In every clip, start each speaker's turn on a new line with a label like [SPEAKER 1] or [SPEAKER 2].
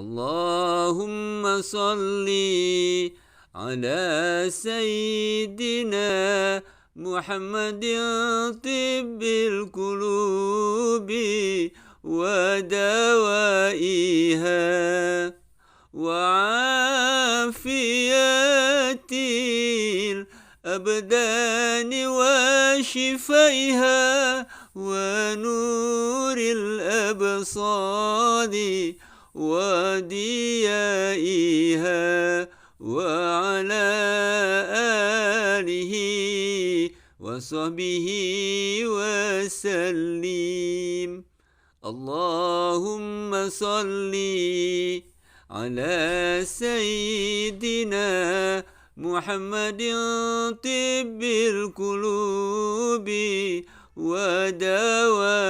[SPEAKER 1] Allahumma salli ala Sayyidina Muhammadin tibbil qulubi wa dawaiha وعافية الأبدان وشفائها ونور الأبصار وديائها وعلى آله وصحبه وسلم اللهم صلِّ على سيدنا محمد طب القلوب ودوائها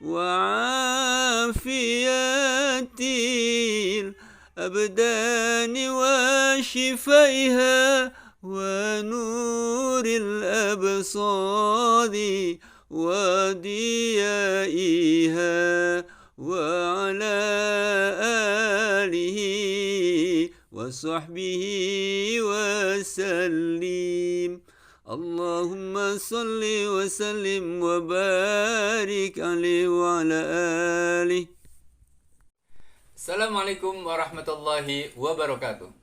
[SPEAKER 1] وعافية الأبدان وشفائها ونور الأبصار وديائها وعلى آله وصحبه وسلم اللهم صل وسلم وبارك عليه وعلى آله.
[SPEAKER 2] Assalamualaikum warahmatullahi wabarakatuh.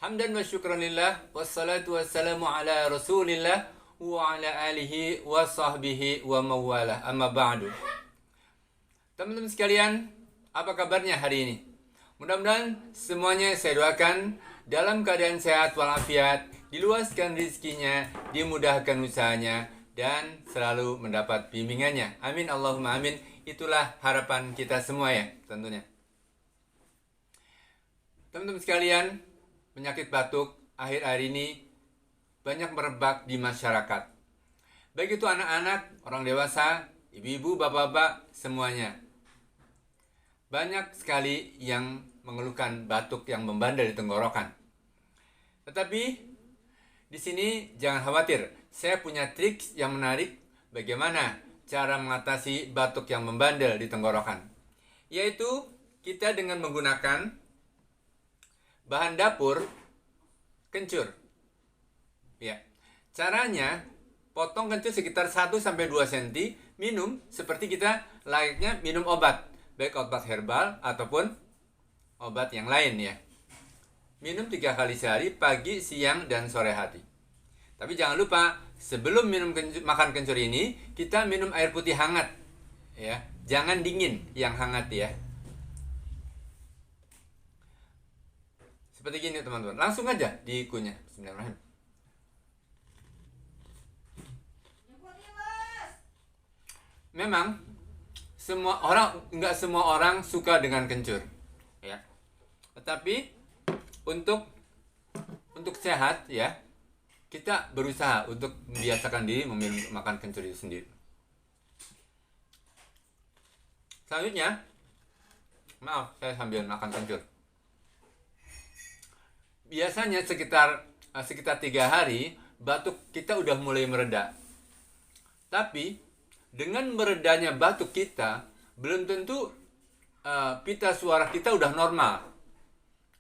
[SPEAKER 2] Hamdan wa syukran lillah, wassalatu wassalamu ala rasulillah wa ala alihi wa sahbihi wa mawalah, amma ba'du. Teman-teman sekalian, apa kabarnya hari ini? Mudah-mudahan semuanya saya doakan dalam keadaan sehat walafiat, diluaskan rezekinya, dimudahkan usahanya, dan selalu mendapat bimbingannya. Amin Allahumma amin. Itulah harapan kita semua ya, tentunya. Teman-teman sekalian, penyakit batuk akhir-akhir ini banyak merebak di masyarakat. Baik itu anak-anak, orang dewasa, ibu-ibu, bapak-bapak, semuanya. Banyak sekali yang mengeluhkan batuk yang membandel di tenggorokan. Tetapi di sini jangan khawatir, saya punya trik yang menarik bagaimana cara mengatasi batuk yang membandel di tenggorokan. Yaitu kita dengan menggunakan bahan dapur kencur. Ya. Caranya potong kencur sekitar 1-2 cm, minum seperti kita layaknya minum obat. Baik obat herbal ataupun obat yang lain ya. Minum 3 kali sehari, pagi, siang, dan sore hari. Tapi jangan lupa, sebelum makan kencur ini, kita minum air putih hangat. Ya, jangan dingin, yang hangat ya. Seperti gini teman-teman, langsung aja dikunyah. Bismillahirrahmanirrahim. Memang nggak semua orang suka dengan kencur, ya. Tetapi untuk sehat, ya, kita berusaha untuk membiasakan diri makan kencur itu sendiri. Selanjutnya, maaf, saya sambil makan kencur. Biasanya sekitar 3 hari batuk kita udah mulai mereda. Tapi dengan meredanya batuk kita, belum tentu pita suara kita udah normal.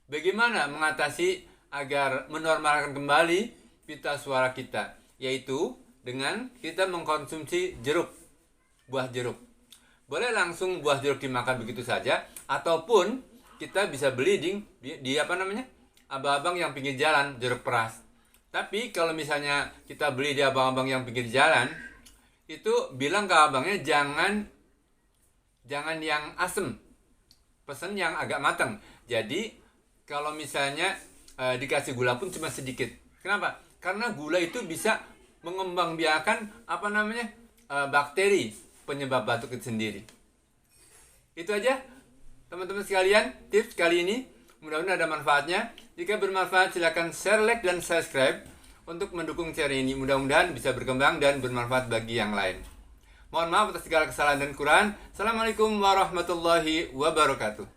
[SPEAKER 2] Bagaimana mengatasi agar menormalkan kembali pita suara kita? Yaitu dengan kita mengkonsumsi jeruk, buah jeruk. Boleh langsung buah jeruk dimakan begitu saja, ataupun kita bisa beli di abang-abang yang pinggir jalan, jeruk peras. Tapi kalau misalnya kita beli di abang-abang yang pinggir jalan, itu bilang ke abangnya jangan yang asem, pesen yang agak matang. Jadi kalau misalnya dikasih gula pun cuma sedikit. Kenapa? Karena gula itu bisa mengembangbiakan bakteri penyebab batuk itu sendiri. Itu aja teman-teman sekalian, tips kali ini. Mudah-mudahan ada manfaatnya. Jika bermanfaat silakan share, like, dan subscribe untuk mendukung channel ini. Mudah-mudahan bisa berkembang dan bermanfaat bagi yang lain. Mohon maaf atas segala kesalahan dan kekurangan. Assalamualaikum warahmatullahi wabarakatuh.